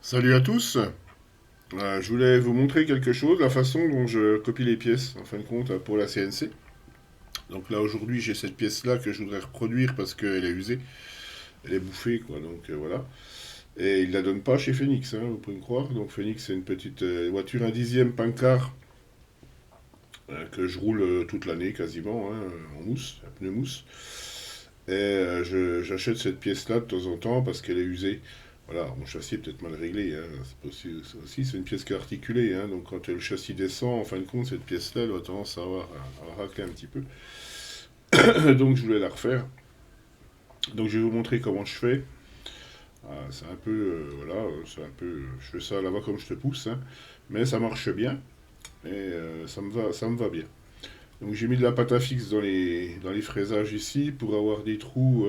Salut à tous. Je voulais vous montrer quelque chose, la façon dont je copie les pièces, en fin de compte, pour la CNC. Donc là, aujourd'hui, j'ai cette pièce-là que je voudrais reproduire parce qu'elle est usée, elle est bouffée, quoi, donc voilà. Et il la donne pas chez Phoenix, hein, vous pouvez me croire. Donc Phoenix, c'est une petite voiture 1/10 Pancart que je roule toute l'année quasiment, hein, en mousse, un pneu mousse. Et j'achète cette pièce-là de temps en temps parce qu'elle est usée. Voilà, mon châssis est peut-être mal réglé, hein. C'est une pièce qui est articulée, hein. Donc quand le châssis descend, en fin de compte, cette pièce-là, elle a tendance à racler un petit peu. Donc je voulais la refaire. Donc je vais vous montrer comment je fais. C'est un peu, voilà, c'est un peu, je fais ça là-bas comme je te pousse, hein. Mais ça marche bien et ça me va bien. Donc j'ai mis de la pâte à fixe dans les fraisages ici pour avoir des trous,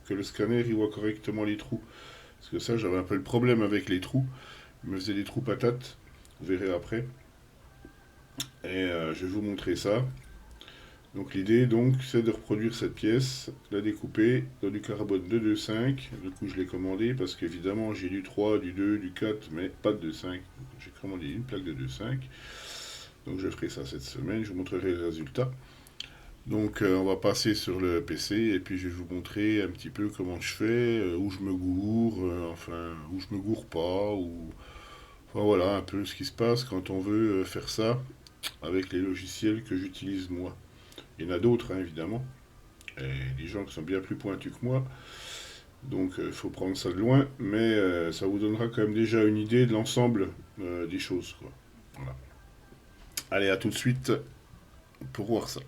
que le scanner il voit correctement les trous. Parce que ça, j'avais un peu le problème avec les trous. Il me faisait des trous patates. Vous verrez après. Et je vais vous montrer ça. Donc l'idée, donc, c'est de reproduire cette pièce, la découper dans du carbone de 2,5. Du coup, je l'ai commandé parce qu'évidemment, j'ai du 3, du 2, du 4, mais pas de 2,5. J'ai commandé une plaque de 2,5. Donc je ferai ça cette semaine. Je vous montrerai les résultats. Donc on va passer sur le PC et puis je vais vous montrer un petit peu comment je fais, où je me gourre, enfin où je me gourre pas, ou enfin voilà un peu ce qui se passe quand on veut faire ça avec les logiciels que j'utilise moi. Il y en a d'autres, hein, évidemment, et des gens qui sont bien plus pointus que moi, donc il faut prendre ça de loin, mais ça vous donnera quand même déjà une idée de l'ensemble des choses, quoi. Voilà. Allez, à tout de suite pour voir ça.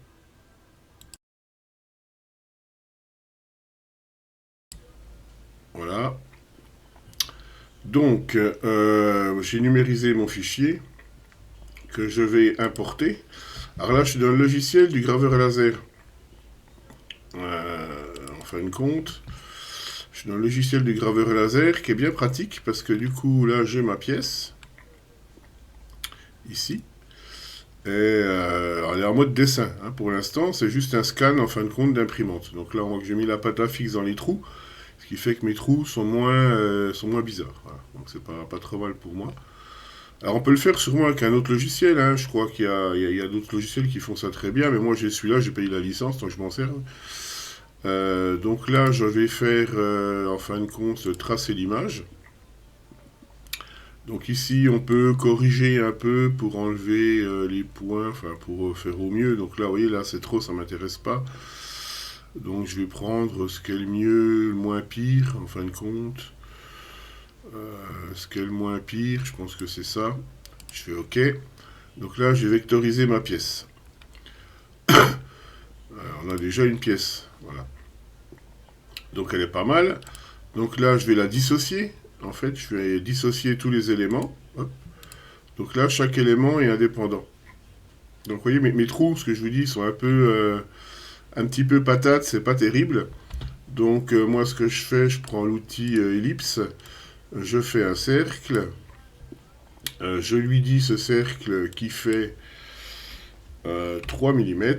Voilà. Donc, j'ai numérisé mon fichier que je vais importer. Alors là, je suis dans le logiciel du graveur à laser. En fin de compte, je suis dans le logiciel du graveur à laser qui est bien pratique parce que du coup, là, j'ai ma pièce ici. Et elle est en mode dessin, hein. Pour l'instant, c'est juste un scan en fin de compte d'imprimante. Donc là, on voit que j'ai mis la pâte à fixe dans les trous, ce qui fait que mes trous sont moins bizarres. Voilà. Donc c'est pas trop mal pour moi. Alors on peut le faire sûrement avec un autre logiciel, hein. Je crois qu'il y a d'autres logiciels qui font ça très bien, mais moi j'ai celui-là, j'ai payé la licence, donc je m'en sers. Donc là, je vais faire en fin de compte tracer l'image. Donc ici, on peut corriger un peu pour enlever les points, enfin pour faire au mieux. Donc là, vous voyez, là c'est trop, ça m'intéresse pas. Donc je vais prendre ce qui est le mieux, le moins pire, en fin de compte. Ce qui est le moins pire, je pense que c'est ça. Je fais OK. Donc là, j'ai vectorisé ma pièce. On a déjà une pièce. Voilà. Donc elle est pas mal. Donc là, je vais la dissocier. En fait, je vais dissocier tous les éléments. Hop. Donc là, chaque élément est indépendant. Donc vous voyez, mes trous, ce que je vous dis, sont un petit peu patates, c'est pas terrible. Donc moi, ce que je fais, je prends l'outil ellipse, je fais un cercle, je lui dis ce cercle qui fait 3 mm.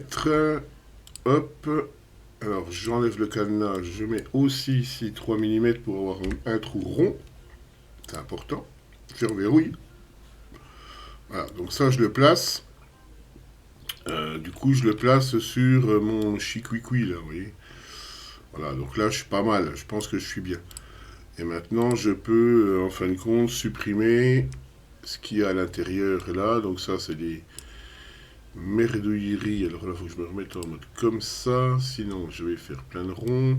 Hop, alors j'enlève le cadenas, je mets aussi ici 3 mm pour avoir un trou rond, c'est important. Je reverrouille. Voilà, donc ça je le place. Du coup je le place sur mon chiquiqui là, vous voyez. Voilà, donc là je suis pas mal, je pense que je suis bien. Et maintenant je peux en fin de compte supprimer ce qu'il y a à l'intérieur là. Donc ça c'est des merdouilleries. Alors là il faut que je me remette en mode comme ça, sinon je vais faire plein de ronds.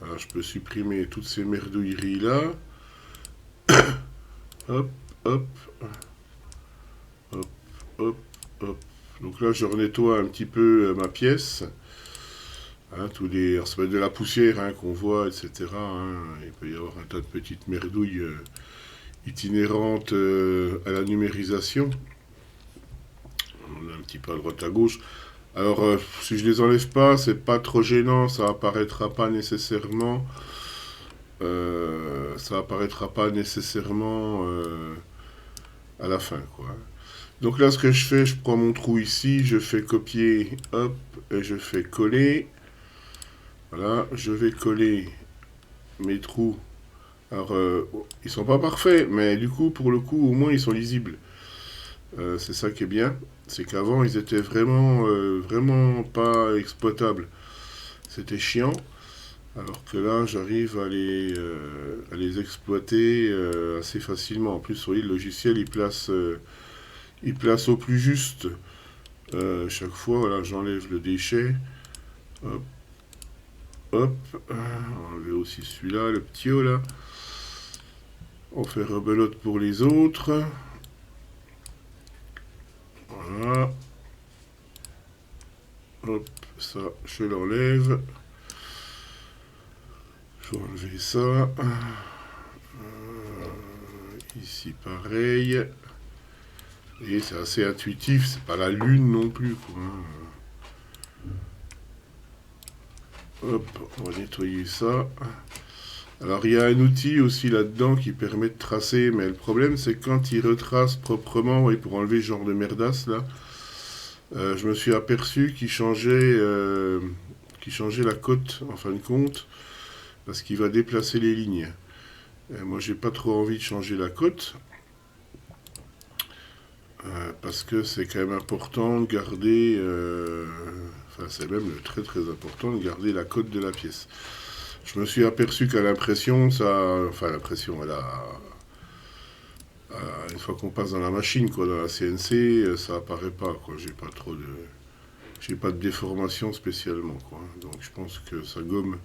Alors je peux supprimer toutes ces merdouilleries là. Hop, hop, hop, hop, hop. Donc là, je renettoie un petit peu ma pièce. Hein, alors ça peut être de la poussière, hein, qu'on voit, etc., hein. Il peut y avoir un tas de petites merdouilles itinérantes à la numérisation. On a un petit peu à droite à gauche. Alors, si je les enlève pas, c'est pas trop gênant, ça apparaîtra pas nécessairement. Ça apparaîtra pas nécessairement à la fin, quoi. Donc là, ce que je fais, je prends mon trou ici, je fais copier, hop, et je fais coller. Voilà, je vais coller mes trous Alors, ils sont pas parfaits, mais du coup, pour le coup, au moins, ils sont lisibles. C'est ça qui est bien. C'est qu'avant, ils étaient vraiment pas exploitables. C'était chiant. Alors que là, j'arrive à les exploiter assez facilement. En plus, oui, le logiciel, il place au plus juste. Chaque fois, voilà, j'enlève le déchet. Hop, hop. On enlever aussi celui-là, le petit haut là. On fait rebelote pour les autres. Voilà. Hop, ça, je l'enlève. Je vais enlever ça. Ici, pareil. Et c'est assez intuitif, c'est pas la lune non plus, quoi. Hop, on va nettoyer ça. Alors il y a un outil aussi là-dedans qui permet de tracer, mais le problème c'est que quand il retrace proprement, et pour enlever ce genre de merdasse là, je me suis aperçu qu'il changeait la cote en fin de compte, parce qu'il va déplacer les lignes. Et moi j'ai pas trop envie de changer la cote, parce que c'est quand même important de garder, enfin c'est même très très important de garder la cote de la pièce. Je me suis aperçu qu'à l'impression, enfin l'impression, une fois qu'on passe dans la machine, quoi, dans la CNC, ça apparaît pas, quoi. J'ai pas de déformation spécialement, quoi. Donc je pense que ça gomme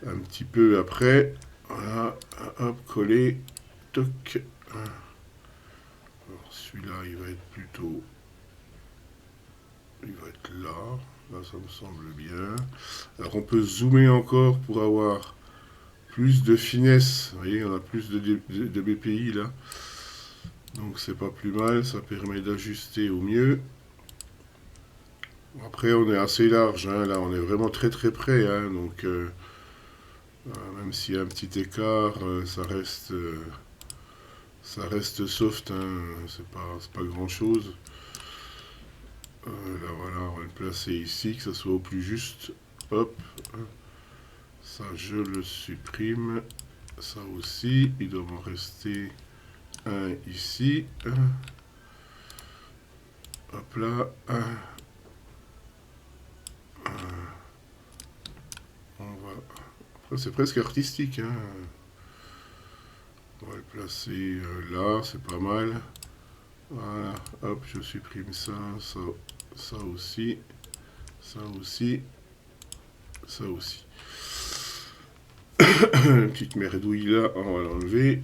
un petit peu après. Voilà, hop, collé, toc. Celui-là, il va être là. Là, ça me semble bien. Alors on peut zoomer encore pour avoir plus de finesse. Vous voyez, on a plus de BPI là. Donc c'est pas plus mal, ça permet d'ajuster au mieux. Après on est assez large, hein, là on est vraiment très très près, hein, donc même s'il y a un petit écart, ça reste soft, hein, c'est pas grand chose. Là voilà, on va le placer ici, que ça soit au plus juste. Hop, ça je le supprime. Ça aussi, il doit m'en rester un ici. Hop là. On va... Après, c'est presque artistique. Hein. On va le placer là, c'est pas mal. Voilà, hop, je supprime ça, ça aussi, ça aussi, ça aussi. Une petite merdouille là, on va l'enlever.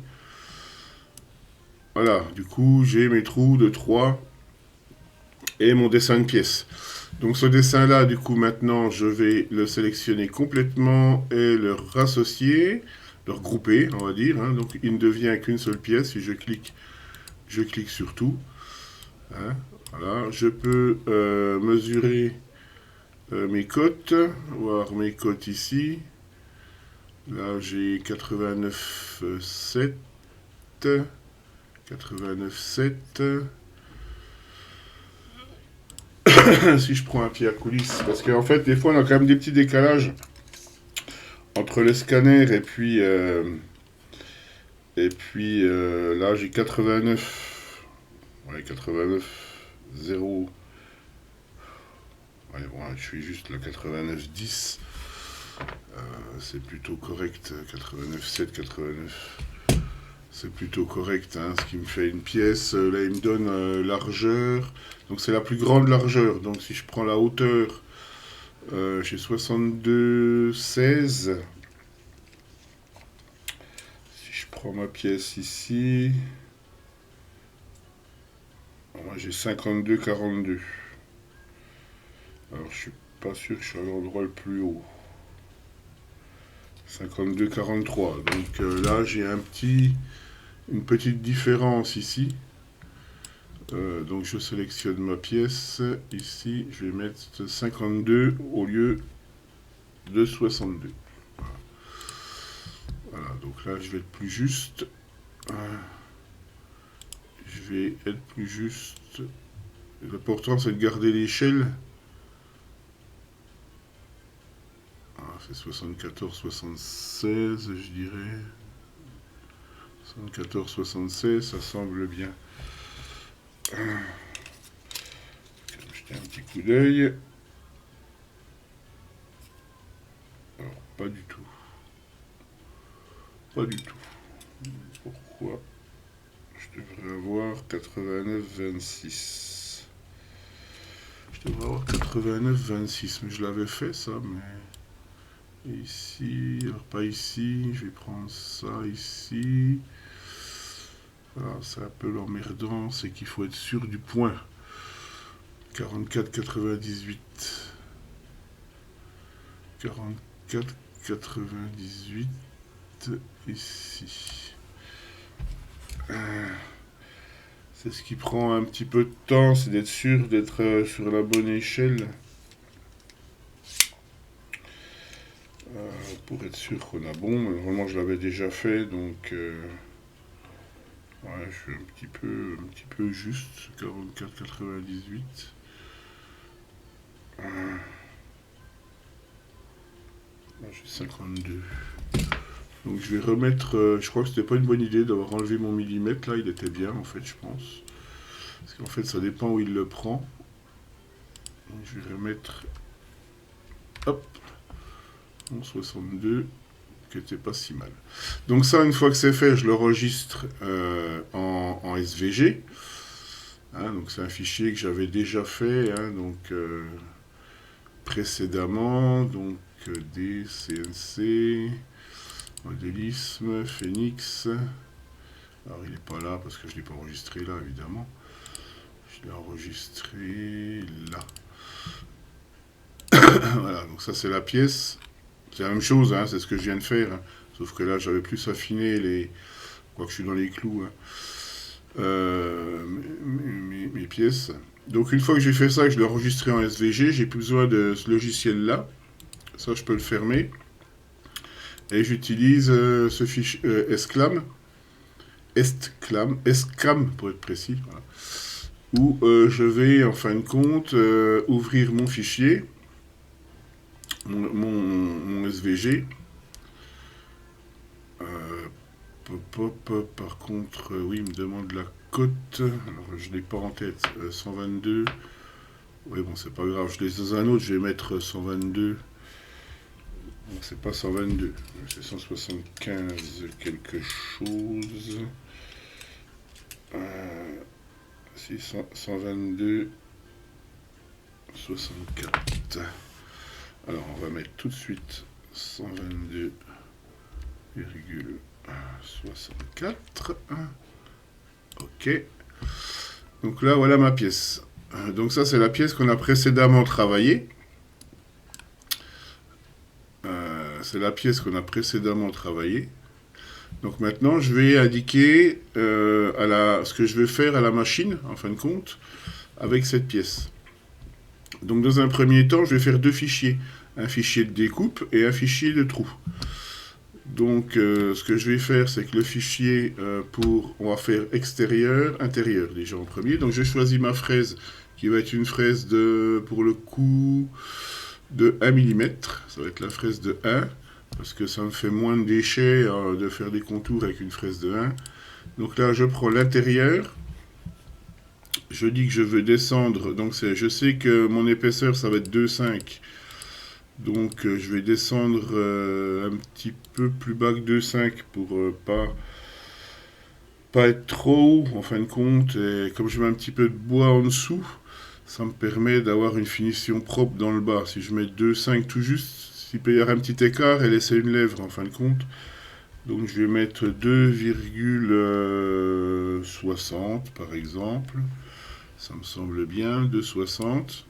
Voilà, du coup, j'ai mes trous de 3 et mon dessin de pièce. Donc ce dessin-là, du coup, maintenant, je vais le sélectionner complètement et le rassocier, le regrouper, on va dire. Hein. Donc il ne devient qu'une seule pièce. Si je clique sur tout. Hein. Voilà, je peux mesurer mes cotes, voir mes cotes ici. Là, j'ai 89,7. 89,7. Si je prends un pied à coulisses, parce qu'en fait, des fois, on a quand même des petits décalages entre le scanner et puis là, j'ai 89. Ouais, 89, 0. Ouais, bon, je suis juste le 89,10. C'est plutôt correct. 89,7, 89. C'est plutôt correct, hein, ce qui me fait une pièce. Là, il me donne largeur. Donc, c'est la plus grande largeur. Donc, si je prends la hauteur, j'ai 62,16. Si je prends ma pièce ici, moi j'ai 52,42. Alors, je suis pas sûr que je suis à l'endroit le plus haut. 52,43. Donc là, j'ai une petite différence ici. Donc je sélectionne ma pièce. Ici, je vais mettre 52 au lieu de 62. Voilà, donc là, je vais être plus juste. Je vais être plus juste. L'important, c'est de garder l'échelle. C'est 74, 76, je dirais. 74,76, ça semble bien. Je vais jeter un petit coup d'œil. Alors, pas du tout. Pas du tout. Pourquoi je devrais avoir 89,26. Je devrais avoir 89,26, mais je l'avais fait ça, mais... Ici, alors pas ici, je vais prendre ça ici. Voilà, c'est un peu l'emmerdant, c'est qu'il faut être sûr du point. 44,98. 44,98 ici. C'est ce qui prend un petit peu de temps, c'est d'être sûr d'être sur la bonne échelle. Pour être sûr qu'on a bon, mais normalement je l'avais déjà fait, donc ouais, je suis un petit peu juste, 44,98. J'ai 52. Donc je vais remettre, je crois que c'était pas une bonne idée d'avoir enlevé mon millimètre, là il était bien en fait je pense. Parce qu'en fait ça dépend où il le prend. Donc, je vais remettre, hop, mon 62, qui était pas si mal. Donc ça une fois que c'est fait, je l'enregistre en SVG. Hein, donc c'est un fichier que j'avais déjà fait, hein, donc précédemment, donc des CNC, modélisme, Phoenix. Alors il n'est pas là parce que je ne l'ai pas enregistré là évidemment. Je l'ai enregistré là. Voilà, donc ça c'est la pièce. C'est la même chose, hein, c'est ce que je viens de faire. Hein. Sauf que là j'avais plus affiné les... Quoique je suis dans les clous. Hein. Mes pièces. Donc une fois que j'ai fait ça, que je l'ai enregistré en SVG, j'ai plus besoin de ce logiciel-là. Ça, je peux le fermer. Et j'utilise ce fichier Esclam pour être précis. Voilà. Où je vais, en fin de compte, ouvrir mon fichier, mon SVG. Par contre, oui, il me demande la cote. Alors, je ne l'ai pas en tête. 122. Oui, bon, c'est pas grave. Je l'ai dans un autre, je vais mettre 122. Donc, c'est pas 122. C'est 175 quelque chose. Si, 122. 64. Alors, on va mettre tout de suite 122,64. Ok. Donc là, voilà ma pièce. Donc ça, c'est la pièce qu'on a précédemment travaillée. C'est la pièce qu'on a précédemment travaillée. Donc maintenant, je vais indiquer ce que je vais faire à la machine, en fin de compte, avec cette pièce. Donc dans un premier temps, je vais faire deux fichiers. Un fichier de découpe et un fichier de trou. Donc ce que je vais faire, c'est que le fichier on va faire extérieur, intérieur déjà en premier. Donc je choisis ma fraise qui va être une fraise pour le coup de 1 mm. Ça va être la fraise de 1 parce que ça me fait moins de déchets de faire des contours avec une fraise de 1. Donc là je prends l'intérieur. Je dis que je veux descendre. Donc je sais que mon épaisseur ça va être 2,5. Donc je vais descendre un petit peu plus bas que 2,5 pour pas être trop haut en fin de compte. Et comme je mets un petit peu de bois en dessous, ça me permet d'avoir une finition propre dans le bas. Si je mets 2,5 tout juste, s'il peut y avoir un petit écart et laisser une lèvre en fin de compte. Donc je vais mettre 2,60 par exemple. Ça me semble bien, 2,60.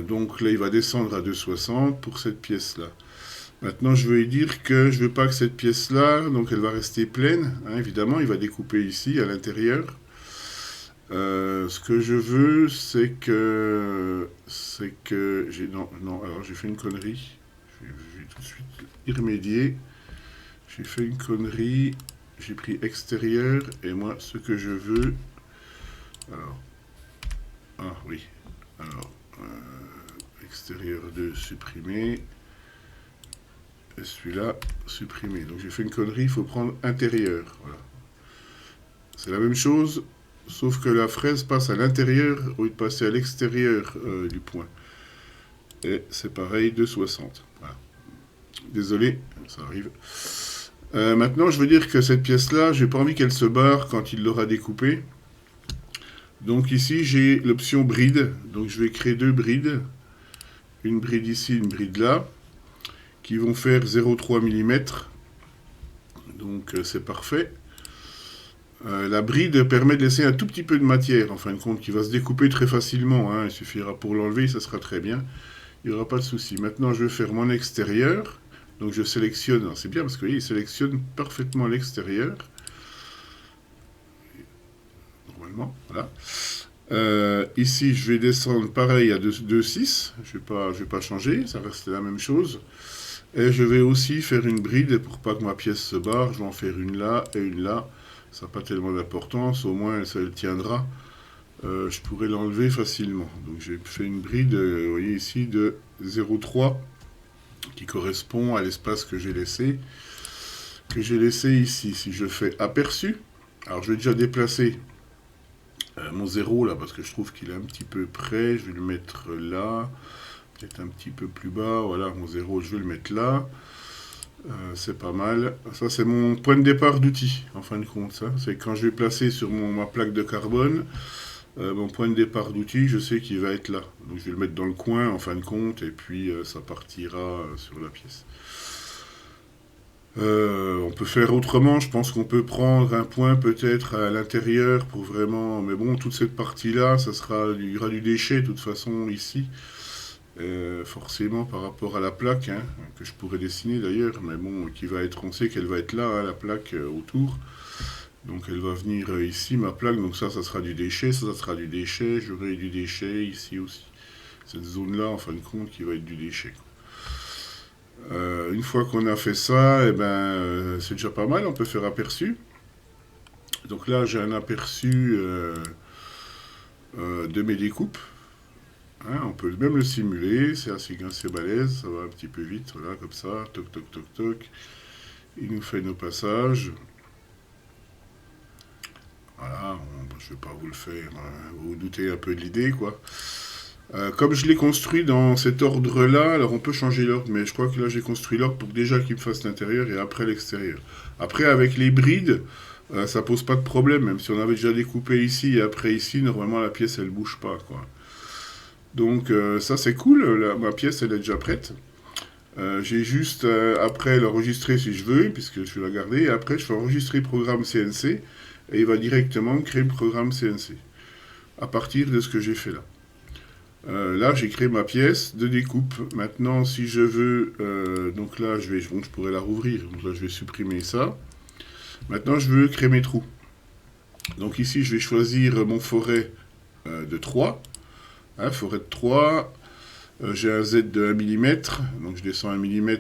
Donc là, il va descendre à 2,60 pour cette pièce-là. Maintenant, je vais lui dire que je ne veux pas que cette pièce-là, donc elle va rester pleine. Hein, évidemment, il va découper ici, à l'intérieur. Ce que je veux, c'est que alors j'ai fait une connerie. Je vais tout de suite y remédier. J'ai fait une connerie. J'ai pris extérieur, et moi, ce que je veux... Alors... Ah, oui. Alors... extérieur 2 supprimé. Et celui-là, supprimer. Donc j'ai fait une connerie, il faut prendre intérieur. Voilà. C'est la même chose, sauf que la fraise passe à l'intérieur au lieu de passer à l'extérieur du point. Et c'est pareil, 2,60. Voilà. Désolé, ça arrive. Maintenant, je veux dire que cette pièce-là, j'ai pas envie qu'elle se barre quand il l'aura découpée. Donc ici, j'ai l'option bride. Donc je vais créer deux brides. Une bride ici, une bride là, qui vont faire 0,3 mm. Donc c'est parfait. La bride permet de laisser un tout petit peu de matière, en fin de compte, qui va se découper très facilement. Hein. Il suffira pour l'enlever, ça sera très bien. Il n'y aura pas de souci. Maintenant, je vais faire mon extérieur. Donc je sélectionne, c'est bien parce que vous voyez, il sélectionne parfaitement l'extérieur. Normalement, voilà. Ici, je vais descendre pareil à 2,6. Je vais pas changer, ça reste la même chose. Et je vais aussi faire une bride pour pas que ma pièce se barre. Je vais en faire une là et une là. Ça n'a pas tellement d'importance, au moins ça elle tiendra. Je pourrais l'enlever facilement. Donc j'ai fait une bride, vous voyez ici, de 0,3 qui correspond à l'espace que j'ai laissé ici. Si je fais aperçu, alors je vais déjà déplacer mon 0 là parce que je trouve qu'il est un petit peu près. Je vais le mettre là, peut-être un petit peu plus bas. Voilà, mon 0, je vais le mettre là. C'est pas mal. Ça, c'est mon point de départ d'outil, en fin de compte. Ça, c'est quand je vais placer sur ma plaque de carbone, mon point de départ d'outil, je sais qu'il va être là. Donc, je vais le mettre dans le coin, en fin de compte, et puis ça partira sur la pièce. On peut faire autrement. Je pense qu'on peut prendre un point peut-être à l'intérieur pour vraiment... Mais bon, toute cette partie-là, il y aura du déchet, de toute façon, ici. Forcément par rapport à la plaque, hein, que je pourrais dessiner d'ailleurs, mais bon, on sait qu'elle va être là, hein, la plaque autour. Donc elle va venir ici, ma plaque, donc ça sera du déchet, ça sera du déchet, j'aurai du déchet ici aussi. Cette zone-là, en fin de compte, qui va être du déchet. Une fois qu'on a fait ça, c'est déjà pas mal, on peut faire aperçu. Donc là, j'ai un aperçu de mes découpes. Hein, on peut même le simuler, c'est assez balèze, ça va un petit peu vite, voilà, comme ça, toc toc toc toc. Il nous fait nos passages. Voilà, je ne vais pas vous le faire, hein, vous vous doutez un peu de l'idée, quoi. Comme je l'ai construit dans cet ordre-là, alors on peut changer l'ordre, mais je crois que là j'ai construit l'ordre pour déjà qu'il me fasse l'intérieur et après l'extérieur. Après, avec les brides, ça pose pas de problème, même si on avait déjà découpé ici et après ici, normalement la pièce elle bouge pas, quoi. Donc ça c'est cool, ma pièce elle est déjà prête. J'ai juste après l'enregistrer si je veux, puisque je vais la garder, et après je fais enregistrer programme CNC, et il va directement créer le programme CNC, à partir de ce que j'ai fait là. Là j'ai créé ma pièce de découpe. Maintenant si je veux, donc là je pourrais la rouvrir, donc là je vais supprimer ça. Maintenant je veux créer mes trous. Donc ici je vais choisir mon forêt de 3. Hein, forêt de 3, j'ai un Z de 1 mm, donc je descends 1 mm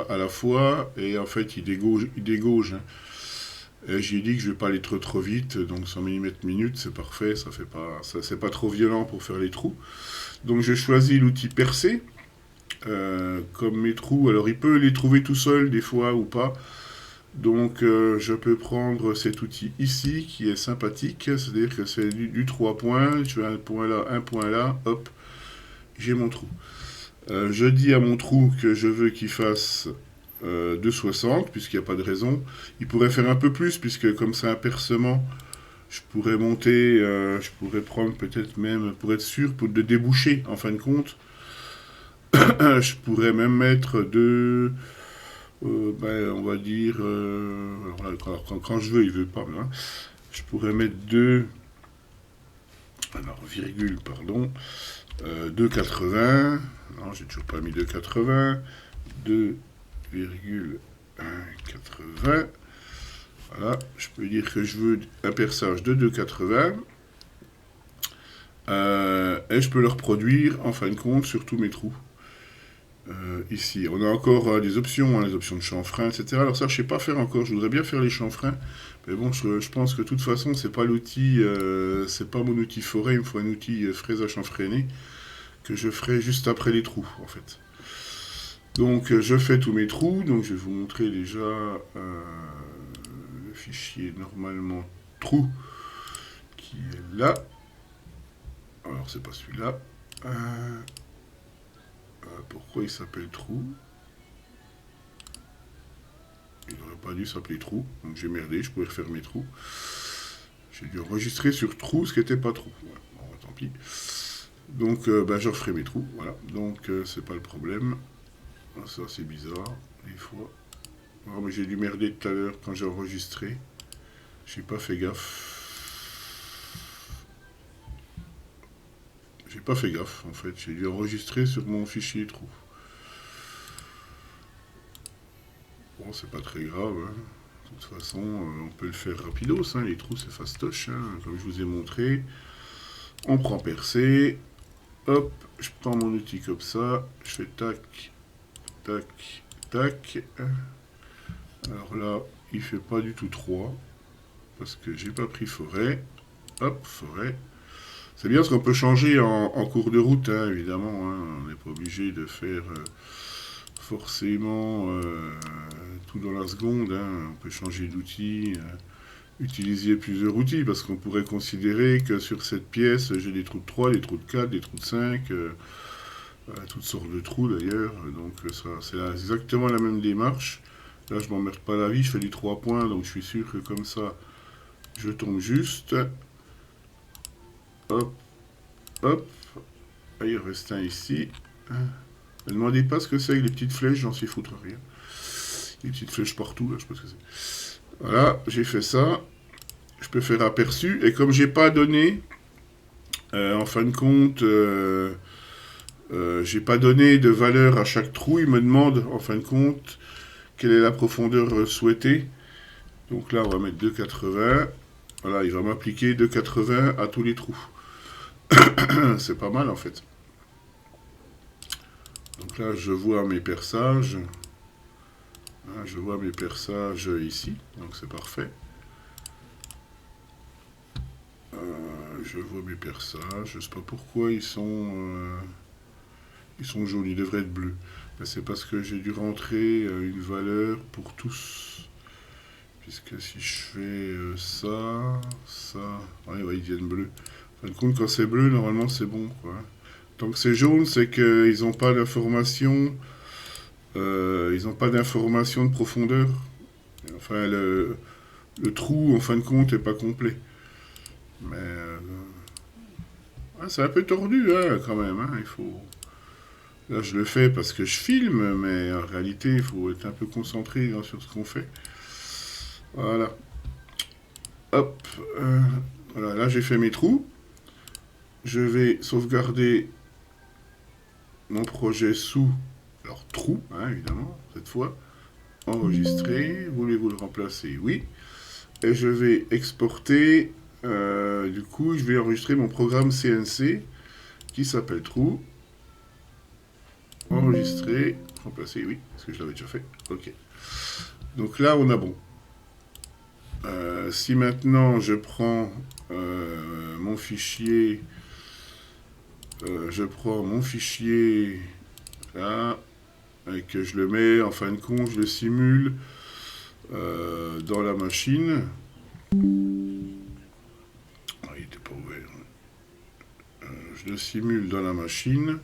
à la fois, et en fait il dégauge. Hein. J'ai dit que je ne vais pas aller trop vite, donc 100 mm minute, c'est parfait, c'est pas trop violent pour faire les trous. Donc j'ai choisi l'outil percer, comme mes trous, alors il peut les trouver tout seul des fois ou pas. Donc je peux prendre cet outil ici qui est sympathique, c'est-à-dire que c'est du 3 points, je fais un point là, hop, j'ai mon trou. Je dis à mon trou que je veux qu'il fasse 2,60, puisqu'il n'y a pas de raison. Il pourrait faire un peu plus, puisque comme c'est un percement, je pourrais monter, je pourrais prendre peut-être même, pour être sûr, de déboucher en fin de compte, je pourrais même mettre 2... on va dire, alors, quand je veux, il veut pas, hein, je pourrais mettre 2, alors virgule, pardon, 2,80, non, j'ai toujours pas mis 2,80, 2,180, voilà, je peux dire que je veux un perçage de 2,80, et je peux le reproduire, en fin de compte, sur tous mes trous. Ici, on a encore des options, hein, les options de chanfrein, etc. Alors ça, je sais pas faire encore. Je voudrais bien faire les chanfreins, mais bon, je pense que de toute façon, c'est pas l'outil, c'est pas mon outil forêt. Il me faut un outil fraise à chanfreiner que je ferai juste après les trous, en fait. Donc je fais tous mes trous, donc je vais vous montrer déjà le fichier normalement trou qui est là. Alors c'est pas celui-là. Pourquoi il s'appelle trou? Il n'aurait pas dû s'appeler trou, donc j'ai merdé, je pouvais refaire mes trous. J'ai dû enregistrer sur trou ce qui n'était pas trou. Ouais, bon, tant pis. Donc je referai mes trous, voilà. Donc c'est pas le problème. Ça c'est bizarre, des fois. Oh, mais j'ai dû merder tout à l'heure quand j'ai enregistré. J'ai pas fait gaffe. J'ai pas fait gaffe en fait. J'ai dû enregistrer sur mon fichier trou. Bon, c'est pas très grave. Hein. De toute façon, on peut le faire rapidos. Hein. Les trous, c'est fastoche. Hein. Comme je vous ai montré. On prend percé. Hop, je prends mon outil comme ça. Je fais tac, tac, tac. Alors là, il fait pas du tout 3. Parce que j'ai pas pris forêt. Hop, forêt. C'est bien parce qu'on peut changer en cours de route, hein, évidemment. Hein. On n'est pas obligé de faire forcément tout dans la seconde. Hein. On peut changer d'outil, utiliser plusieurs outils, parce qu'on pourrait considérer que sur cette pièce, j'ai des trous de 3, des trous de 4, des trous de 5, toutes sortes de trous d'ailleurs. Donc ça, c'est exactement la même démarche. Là, je m'emmerde pas la vie, je fais du 3 points, donc je suis sûr que comme ça, je tombe juste. Hop, hop. Ah, il reste un ici. Ne demandez pas ce que c'est avec les petites flèches, j'en sais foutre rien. Les petites flèches partout, là, je sais pas ce que c'est. Voilà, j'ai fait ça. Je peux faire aperçu. Et comme j'ai pas donné, en fin de compte, j'ai pas donné de valeur à chaque trou, il me demande, en fin de compte, quelle est la profondeur souhaitée. Donc là, on va mettre 2,80. Voilà, il va m'appliquer 2,80 à tous les trous. C'est pas mal, en fait. Donc là, je vois mes perçages. Je vois mes perçages ici, donc c'est parfait. Je vois mes perçages. Je sais pas pourquoi ils sont jaunes. Ils devraient être bleus. Mais c'est parce que j'ai dû rentrer une valeur pour tous. Puisque si je fais ça, ouais, ils deviennent bleus. En fin de compte, quand c'est bleu, normalement c'est bon, quoi. Tant que c'est jaune, c'est qu'ils n'ont pas d'information. Ils n'ont pas d'information de profondeur. Enfin, le trou, en fin de compte, n'est pas complet. Mais c'est un peu tordu, hein, quand même. Hein, il faut. Là, je le fais parce que je filme, mais en réalité, il faut être un peu concentré sur ce qu'on fait. Voilà. Hop. Voilà, là, j'ai fait mes trous. Je vais sauvegarder mon projet sous. Alors, trou, hein, évidemment, cette fois. Enregistrer. Voulez-vous le remplacer? Oui. Et je vais exporter. Du coup, je vais enregistrer mon programme CNC qui s'appelle trou. Enregistrer. Remplacer, oui, parce que je l'avais déjà fait. Ok. Donc là, on a bon. Si maintenant je prends mon fichier, là, et que je le mets en fin de compte, je le simule dans la machine. Ah, il n'était pas ouvert. Je le simule dans la machine.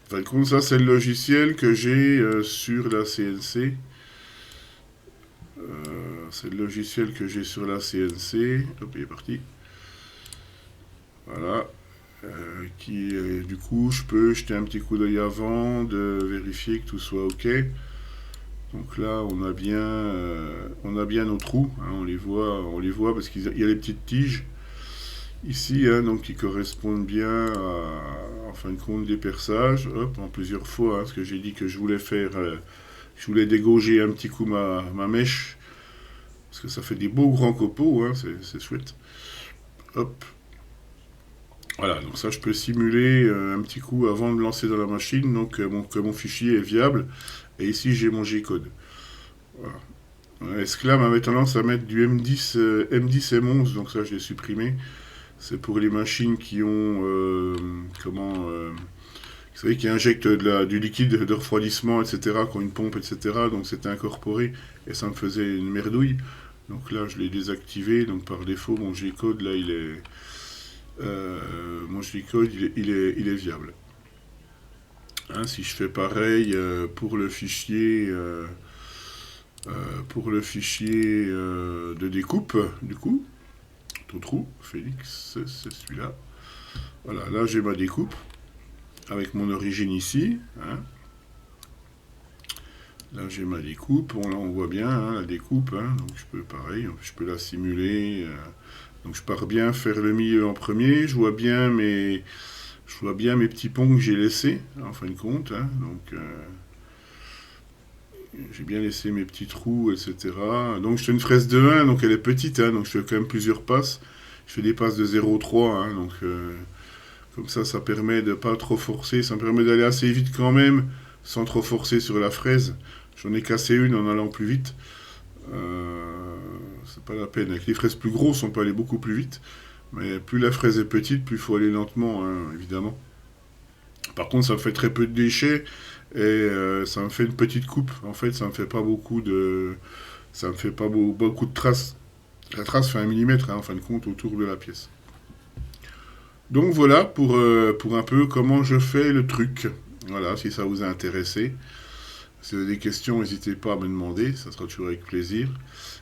En fin de compte, ça c'est le logiciel que j'ai sur la CNC. C'est le logiciel que j'ai sur la CNC. Hop, il est parti. Voilà. Du coup, je peux jeter un petit coup d'œil avant, de vérifier que tout soit OK. Donc là, on a bien nos trous. Hein, on les voit parce qu'il y a les petites tiges ici, hein, donc qui correspondent bien en fin de compte des perçages. Hop, en plusieurs fois, hein, ce que j'ai dit que je voulais faire. Je voulais dégauger un petit coup ma mèche. Parce que ça fait des beaux grands copeaux, hein, c'est chouette. Hop. Voilà, donc ça je peux simuler un petit coup avant de lancer dans la machine, donc que mon fichier est viable. Et ici j'ai mon G-code. Voilà. Esclam avait tendance à mettre du M10, M10 M11, donc ça je l'ai supprimé. C'est pour les machines qui ont qui Vous savez qui injecte du liquide de refroidissement, etc., qui ont une pompe, etc. Donc c'était incorporé et ça me faisait une merdouille. Donc là, je l'ai désactivé. Donc par défaut, mon G-code, là, il est... mon G-code, il est viable. Hein, si je fais pareil pour le fichier de découpe, du coup, ton trou, Félix, c'est celui-là. Voilà, là j'ai ma découpe avec mon origine ici. Hein. Là j'ai ma découpe, là on voit bien hein, la découpe, hein. Donc je peux pareil, je peux la simuler. Donc je pars bien faire le milieu en premier, je vois bien mes petits ponts que j'ai laissés, en fin de compte. Hein. Donc j'ai bien laissé mes petits trous, etc. Donc je fais une fraise de 1, donc elle est petite, hein, donc je fais quand même plusieurs passes. Je fais des passes de 0,3, hein, donc comme ça permet de pas trop forcer, ça me permet d'aller assez vite quand même, sans trop forcer sur la fraise. J'en ai cassé une en allant plus vite. C'est pas la peine. Avec les fraises plus grosses, on peut aller beaucoup plus vite. Mais plus la fraise est petite, plus il faut aller lentement, hein, évidemment. Par contre, ça me fait très peu de déchets et ça me fait une petite coupe. En fait, ça me fait pas beaucoup de, ça me fait pas beaucoup de traces. La trace fait 1 millimètre, hein, en fin de compte, autour de la pièce. Donc voilà pour un peu comment je fais le truc. Voilà, si ça vous a intéressé. Si vous avez des questions, n'hésitez pas à me demander, ça sera toujours avec plaisir.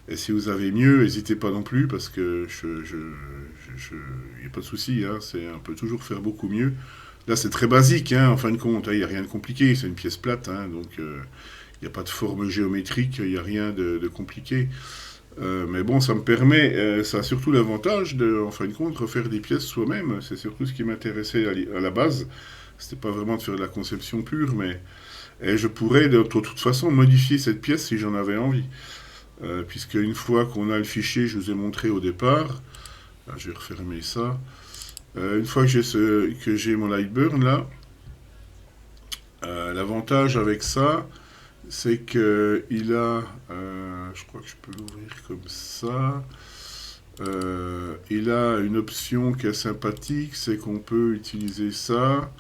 Et si vous avez mieux, n'hésitez pas non plus, parce que il n'y a pas de souci, hein, on peut toujours faire beaucoup mieux. Là, c'est très basique, hein, en fin de compte, il n'y a rien de compliqué, c'est une pièce plate, hein, donc il n'y a pas de forme géométrique, il n'y a rien de compliqué. Mais bon, ça me permet, ça a surtout l'avantage de, en fin de compte, refaire des pièces soi-même. C'est surtout ce qui m'intéressait à la base. C'était pas vraiment de faire de la conception pure, mais et je pourrais de toute façon modifier cette pièce si j'en avais envie. Puisque une fois qu'on a le fichier, je vous ai montré au départ, là, je vais refermer ça. Une fois que j'ai mon Lightburn là, l'avantage avec ça, c'est que il a, je crois que je peux l'ouvrir comme ça. Il a une option qui est sympathique, c'est qu'on peut utiliser ça.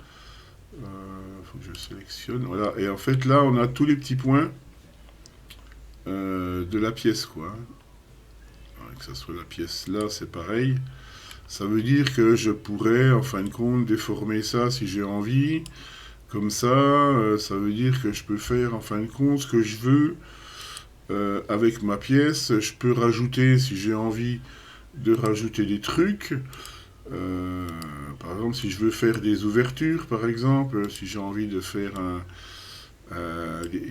Faut que je sélectionne. Voilà. Et en fait, là, on a tous les petits points de la pièce, quoi. Que ça soit la pièce là, c'est pareil. Ça veut dire que je pourrais, en fin de compte, déformer ça si j'ai envie. Comme ça, ça veut dire que je peux faire, en fin de compte, ce que je veux avec ma pièce. Je peux rajouter, si j'ai envie, de rajouter des trucs. Par exemple, si je veux faire des ouvertures, par exemple, si j'ai envie de faire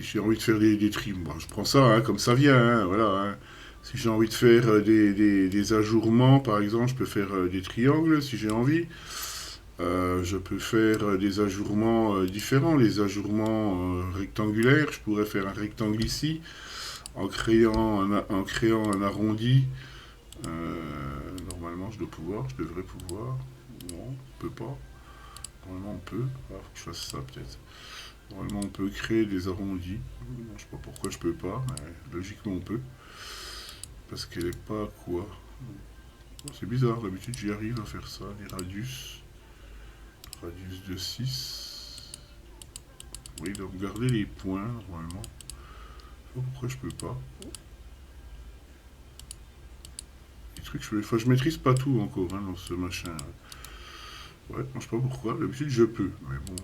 j'ai envie de faire des trims. Bon, je prends ça hein, comme ça vient, hein, voilà. Hein. Si j'ai envie de faire des ajourements, par exemple, je peux faire des triangles si j'ai envie. Je peux faire des ajourements différents, les ajourements rectangulaires. Je pourrais faire un rectangle ici en créant un arrondi. Normalement, je devrais pouvoir. Non, on peut pas. Normalement, on peut. Alors, faut que je fasse ça peut-être. Normalement, on peut créer des arrondis. Je sais pas pourquoi je peux pas, mais logiquement, on peut. Parce qu'elle est pas quoi. C'est bizarre, d'habitude, j'y arrive à faire ça. Les radius. Radius de 6. Oui, donc garder les points, normalement. Je sais pas pourquoi je peux pas. Les trucs, je maîtrise pas tout encore hein, dans ce machin. Ouais, je sais pas pourquoi. D'habitude, je peux. Mais bon.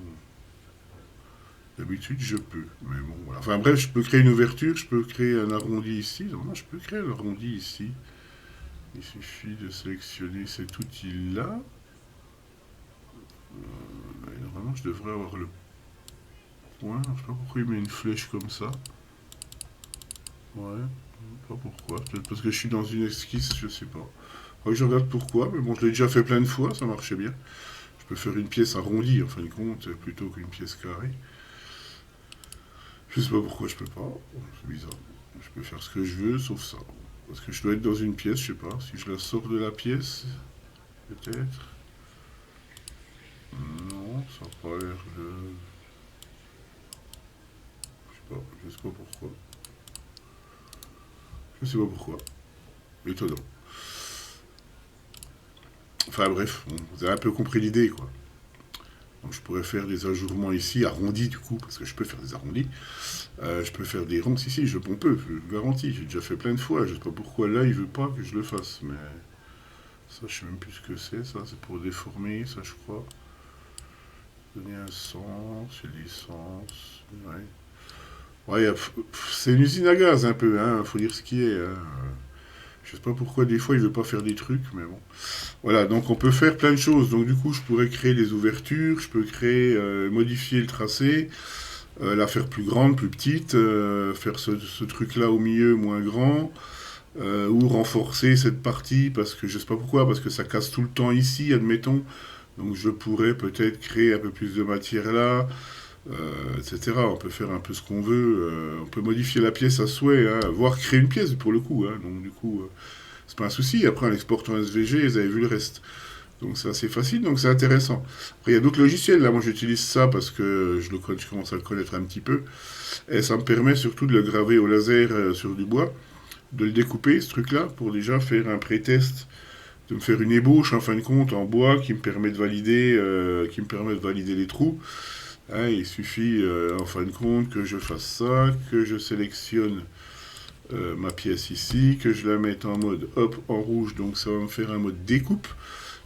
D'habitude, je peux. Mais bon, voilà. Enfin bref, je peux créer une ouverture, je peux créer un arrondi ici. Normalement, je peux créer un arrondi ici. Il suffit de sélectionner cet outil-là. Normalement, je devrais avoir le point. Je sais pas pourquoi il met une flèche comme ça. Ouais, pas pourquoi. Peut-être parce que je suis dans une esquisse, je sais pas. Faudrait que je regarde pourquoi, mais bon, je l'ai déjà fait plein de fois, ça marchait bien. Je peux faire une pièce arrondie, en fin de compte, plutôt qu'une pièce carrée. Je sais pas pourquoi je peux pas. C'est bizarre. Je peux faire ce que je veux, sauf ça. Parce que je dois être dans une pièce, je sais pas. Si je la sors de la pièce, peut-être. Non, ça n'a pas l'air de... Je sais pas pourquoi. Je sais pas pourquoi. Étonnant. Enfin bref, bon, vous avez un peu compris l'idée, quoi. Donc Donc je pourrais faire des ajournements ici, arrondis du coup, parce que je peux faire des arrondis. Je peux faire des ronds, si, on peut, je le garantis. J'ai déjà fait plein de fois, je sais pas pourquoi là il veut pas que je le fasse, mais ça je sais même plus ce que c'est, ça c'est pour déformer, ça je crois. Donner un sens, une licence, ouais. Ouais, c'est une usine à gaz un peu, hein, faut dire ce qui est. Hein. Je sais pas pourquoi des fois il veut pas faire des trucs, mais bon. Voilà, donc on peut faire plein de choses. Donc du coup, je pourrais créer des ouvertures, je peux créer, modifier le tracé, la faire plus grande, plus petite, faire ce truc-là au milieu moins grand, ou renforcer cette partie parce que je sais pas pourquoi, parce que ça casse tout le temps ici, admettons. Donc je pourrais peut-être créer un peu plus de matière là, etc. On peut faire un peu ce qu'on veut. On peut modifier la pièce à souhait, hein, voire créer une pièce pour le coup. Hein. Donc du coup, c'est pas un souci. Après, en exportant SVG, vous avez vu le reste. Donc c'est assez facile, donc c'est intéressant. Après, il y a d'autres logiciels. Là, moi, j'utilise ça parce que je commence à le connaître un petit peu. Et ça me permet surtout de le graver au laser sur du bois, de le découper, ce truc-là, pour déjà faire un pré-test, de me faire une ébauche, en fin de compte, en bois, qui me permet de valider les trous. Hein, il suffit, en fin de compte, que je fasse ça, que je sélectionne ma pièce ici, que je la mette en mode hop en rouge, donc ça va me faire un mode découpe.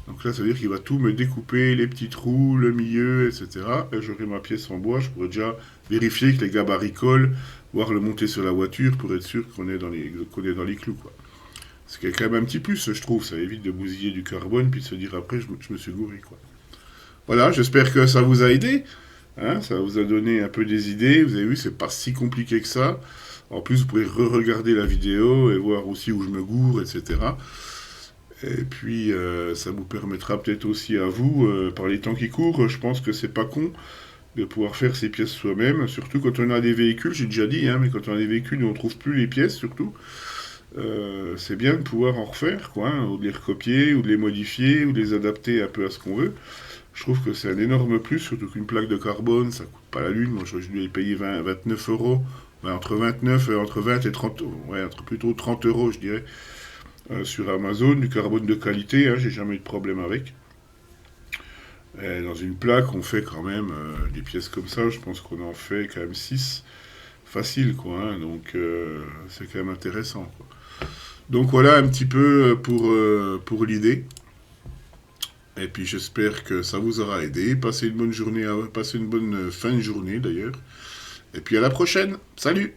Donc là, ça veut dire qu'il va tout me découper, les petits trous, le milieu, etc. Et j'aurai ma pièce en bois, je pourrais déjà vérifier que les gabarits collent, voire le monter sur la voiture pour être sûr qu'on est dans les clous, quoi. C'est quand même un petit plus, je trouve, ça évite de bousiller du carbone, puis de se dire après, je me suis gouré, quoi. Voilà, j'espère que ça vous a aidé. Hein, ça vous a donné un peu des idées. Vous avez vu, c'est pas si compliqué que ça. En plus, vous pouvez re-regarder la vidéo et voir aussi où je me gourre, etc. Et puis, ça vous permettra peut-être aussi à vous, par les temps qui courent, je pense que c'est pas con de pouvoir faire ces pièces soi-même. Surtout quand on a des véhicules, j'ai déjà dit, hein, mais quand on a des véhicules où on trouve plus les pièces, surtout, c'est bien de pouvoir en refaire, quoi, hein, ou de les recopier, ou de les modifier, ou de les adapter un peu à ce qu'on veut. Je trouve que c'est un énorme plus, surtout qu'une plaque de carbone, ça coûte pas la lune. Moi, je dû payer 29 euros. Ouais, entre 20 et 30, ouais, entre plutôt 30 euros, je dirais, sur Amazon. Du carbone de qualité, hein, j'ai jamais eu de problème avec. Et dans une plaque, on fait quand même des pièces comme ça. Je pense qu'on en fait quand même 6 facile, quoi. Hein, donc, c'est quand même intéressant, quoi. Donc voilà un petit peu pour l'idée. Et puis j'espère que ça vous aura aidé. Passez une bonne journée, passez une bonne fin de journée d'ailleurs. Et puis à la prochaine. Salut!